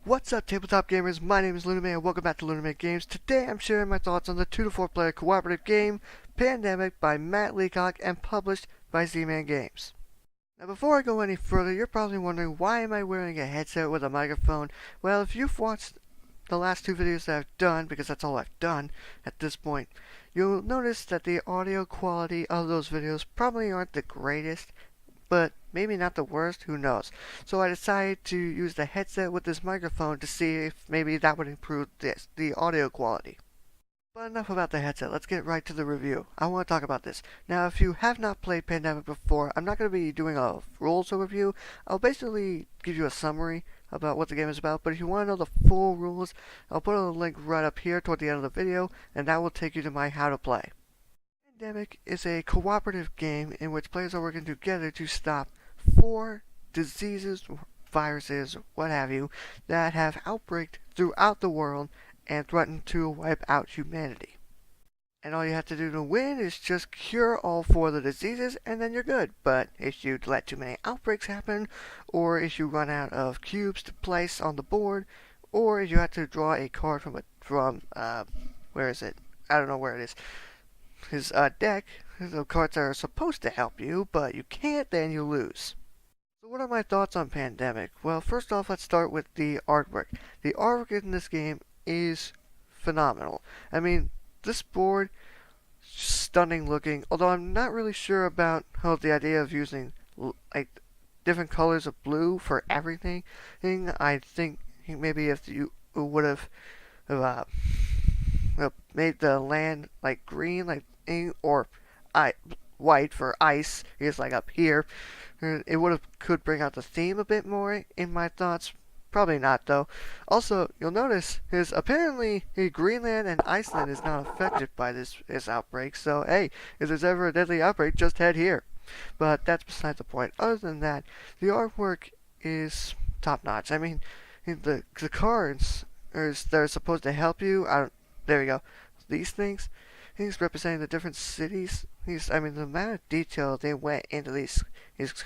What's up, tabletop gamers? My name is LeunameGames and welcome back to LeunameGames. Today I'm sharing my thoughts on the 2 to 4 player cooperative game Pandemic by Matt Leacock and published by LeunameGames. Now before I go any further, you're probably wondering why am I wearing a headset with a microphone? Well, if you've watched the last 2 videos that I've done, because that's all I've done at this point, you'll notice that the audio quality of those videos probably aren't the greatest, but maybe not the worst, who knows. So I decided to use the headset with this microphone to see if maybe that would improve the audio quality. But enough about the headset, let's get right to the review. I want to talk about this. Now, if you have not played Pandemic before, I'm not going to be doing a rules overview. I'll basically give you a summary about what the game is about, but if you want to know the full rules, I'll put a link right up here toward the end of the video, and that will take you to my how to play. Pandemic is a cooperative game in which players are working together to stop 4 diseases, viruses, what have you, that have outbreaked throughout the world and threaten to wipe out humanity. And all you have to do to win is just cure all 4 of the diseases and then you're good. But if you let too many outbreaks happen, or if you run out of cubes to place on the board, or if you have to draw a card where is it? I don't know where it is. His deck, the cards that are supposed to help you, but you can't, then you lose. So what are my thoughts on Pandemic? Well, first off, let's start with the artwork. The artwork in this game is phenomenal. I mean, this board, stunning looking, although I'm not really sure about how the idea of using like different colors of blue for everything. I think maybe if you would have made the land like green, like or white for ice is like up here, it could bring out the theme a bit more in my thoughts. Probably not though. Also, you'll notice apparently Greenland and Iceland is not affected by this outbreak. So hey, if there's ever a deadly outbreak, just head here. But that's beside the point. Other than that, the artwork is top notch. I mean, the cards they're supposed to help you. There we go. These things representing the different cities. I mean, the amount of detail they went into these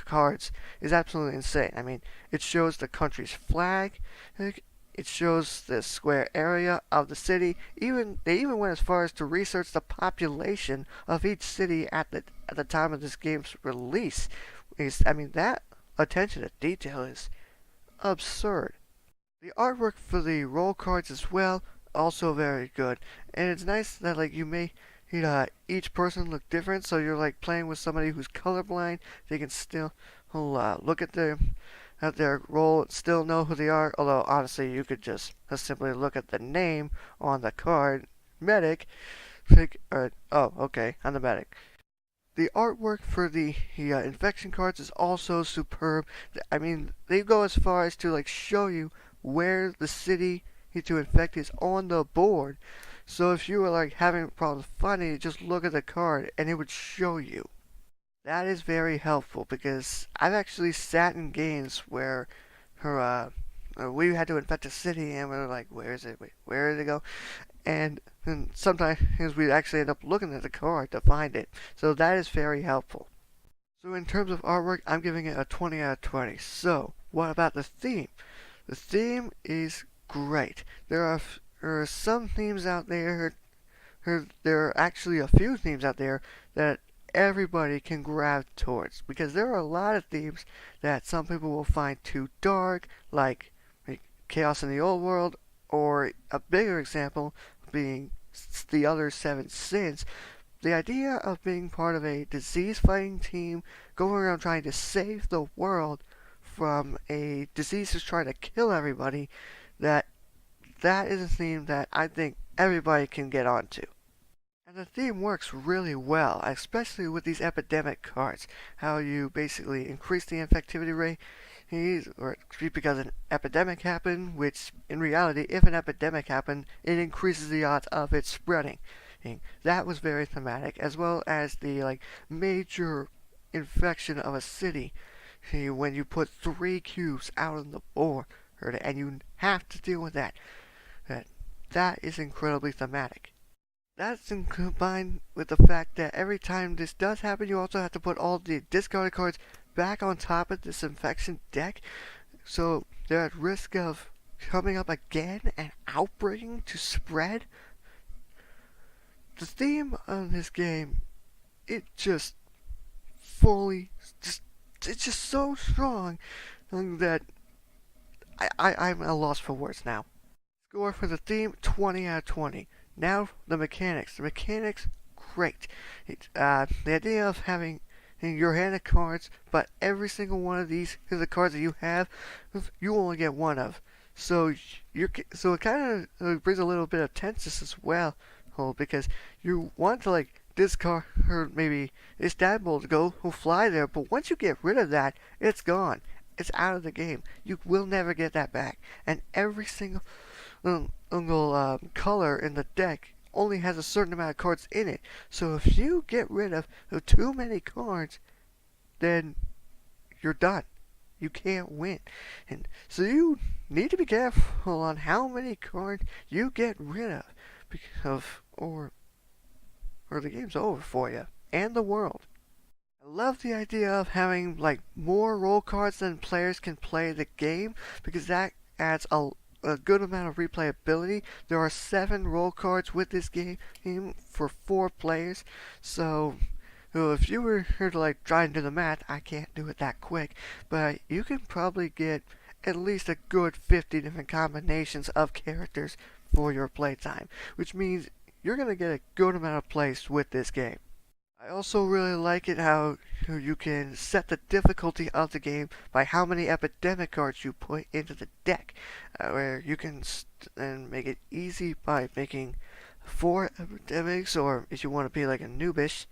cards is absolutely insane. I mean, it shows the country's flag. It shows the square area of the city. They even went as far as to research the population of each city at the time of this game's release. I mean, that attention to detail is absurd. The artwork for the roll cards as well, also very good. And it's nice that like each person look different, so you're like playing with somebody who's colorblind. They can still look at their role and still know who they are. Although honestly, you could just simply look at the name on the card, medic. Oh, okay, I'm the medic. The artwork for the infection cards is also superb. I mean, they go as far as to like show you where the city to infect is on the board. So if you were like having problems finding it, just look at the card and it would show you. That is very helpful because I've actually sat in games where we had to infect a city and we were like, where is it? Wait, where did it go? And sometimes we actually end up looking at the card to find it. So that is very helpful. So in terms of artwork, I'm giving it a 20 out of 20. So what about the theme? The theme is great. There are some themes out there. There are actually a few themes out there that everybody can grab towards, because there are a lot of themes that some people will find too dark, like Chaos in the Old World, or a bigger example being the other 7 sins. The idea of being part of a disease fighting team, going around trying to save the world from a disease that's trying to kill everybody, that is a theme that I think everybody can get onto. And the theme works really well, especially with these epidemic cards. How you basically increase the infectivity rate, or because an epidemic happened, which in reality, if an epidemic happened, it increases the odds of it spreading. And that was very thematic, as well as the major infection of a city. When you put 3 cubes out on the board, and you have to deal with that. That is incredibly thematic. That's combined with the fact that every time this does happen, you also have to put all the discarded cards back on top of this infection deck. So they're at risk of coming up again and outbreaking to spread. The theme of this game, it just fully, just it's just so strong that I'm at a loss for words now. Score for the theme, 20 out of 20. Now, the mechanics. The mechanics, great. The idea of having in your hand of cards, but every single one of these is the cards that you have, you only get one of. So so it kind of brings a little bit of tenseness as well, because you want to like this card or maybe this dad bowl to go will fly there, but once you get rid of that, it's gone. It's out of the game. You will never get that back. And every single color in the deck only has a certain amount of cards in it. So if you get rid of too many cards, then you're done. You can't win. And so you need to be careful on how many cards you get rid of, because or the game's over for you and the world. I love the idea of having like more role cards than players can play the game, because that adds a good amount of replayability. There are 7 role cards with this game for 4 players, so if you were here to like try and do the math, I can't do it that quick, but you can probably get at least a good 50 different combinations of characters for your playtime, which means you're going to get a good amount of plays with this game. I also really like it how you can set the difficulty of the game by how many epidemic cards you put into the deck, where you can make it easy by making 4 epidemics, or if you want to be like a noobish,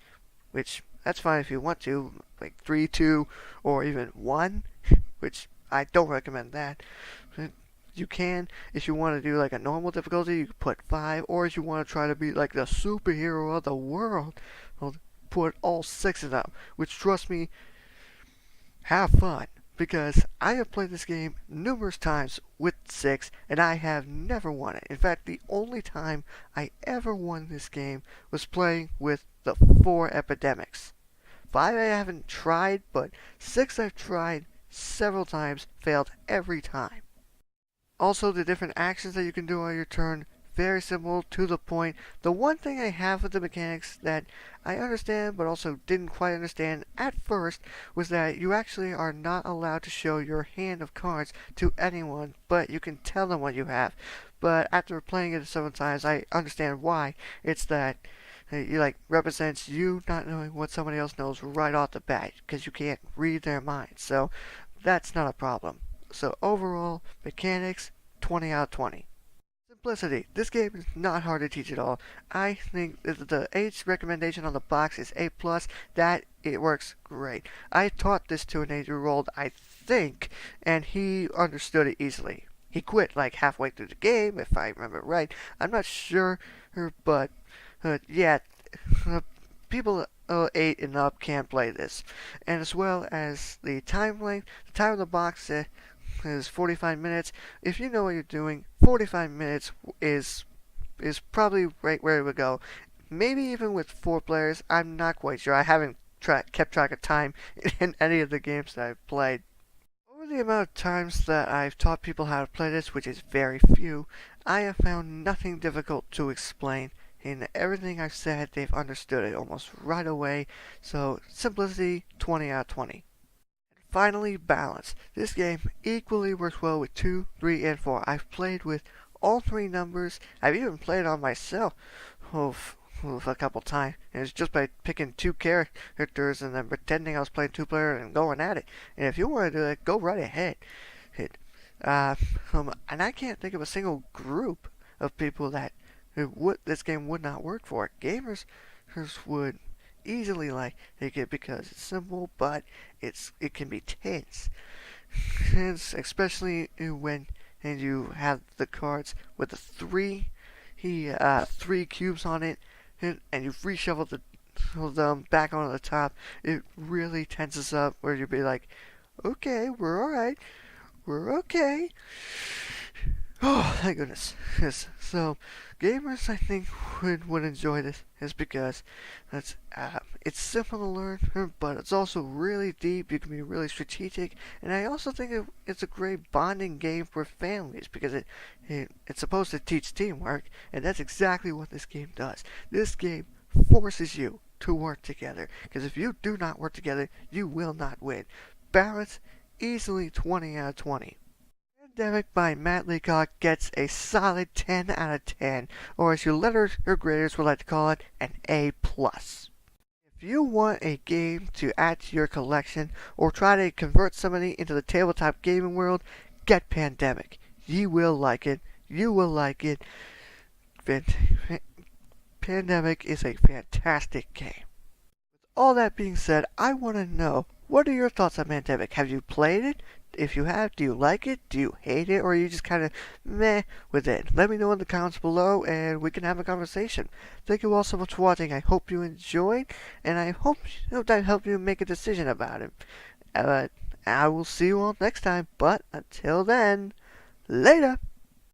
which that's fine if you want to, like 3, 2, or even 1, which I don't recommend that. But you can, if you want to do like a normal difficulty, you can put 5, or if you want to try to be like the superhero of the world, well, put all 6 of them, which trust me, have fun, because I have played this game numerous times with 6 and I have never won it. In fact, the only time I ever won this game was playing with the 4 epidemics. 5 I haven't tried, but 6 I've tried several times, failed every time. Also, the different actions that you can do on your turn, very simple, to the point. The one thing I have with the mechanics that I understand but also didn't quite understand at first was that you actually are not allowed to show your hand of cards to anyone, but you can tell them what you have. But after playing it several times, I understand why. It's that it like represents you not knowing what somebody else knows right off the bat, because you can't read their minds. So that's not a problem. So overall, mechanics, 20 out of 20. Simplicity. This game is not hard to teach at all. I think the age recommendation on the box is A+. That it works great. I taught this to an 8-year-old, I think, and he understood it easily. He quit like halfway through the game, if I remember right. I'm not sure, but yeah, people 8 and up can play this. And as well as the time length, the time of the box is 45 minutes. If you know what you're doing, 45 minutes is probably right where it would go. Maybe even with 4 players, I'm not quite sure. I haven't kept track of time in any of the games that I've played. Over the amount of times that I've taught people how to play this, which is very few, I have found nothing difficult to explain. In everything I've said, they've understood it almost right away. So, simplicity, 20 out of 20. Finally, balance. This game equally works well with 2, 3, and 4. I've played with all 3 numbers. I've even played on myself a couple times. And it's just by picking 2 characters and then pretending I was playing 2-player and going at it. And if you want to do that, go right ahead. And I can't think of a single group of people that this game would not work for. Gamers would easily like it because it's simple, but it can be tense. Especially when you have the cards with the 3 cubes on it, and you reshuffle them back onto the top. It really tenses up where you'll be like, okay, we're alright, we're okay. Oh, thank goodness. Yes. So, gamers, I think, would enjoy this, is because it's simple to learn, but it's also really deep. You can be really strategic, and I also think it's a great bonding game for families because it's supposed to teach teamwork, and that's exactly what this game does. This game forces you to work together, because if you do not work together, you will not win. Balance, easily 20 out of 20. Pandemic by Matt Leacock gets a solid 10 out of 10, or as your letters or graders would like to call it, an A+. If you want a game to add to your collection or try to convert somebody into the tabletop gaming world, get Pandemic. You will like it. You will like it. Pandemic is a fantastic game. All that being said, I want to know, what are your thoughts on Pandemic? Have you played it? If you have, do you like it? Do you hate it? Or are you just kind of meh with it? Let me know in the comments below and we can have a conversation. Thank you all so much for watching. I hope you enjoyed and I hope that helped you make a decision about it. I will see you all next time, but until then, later!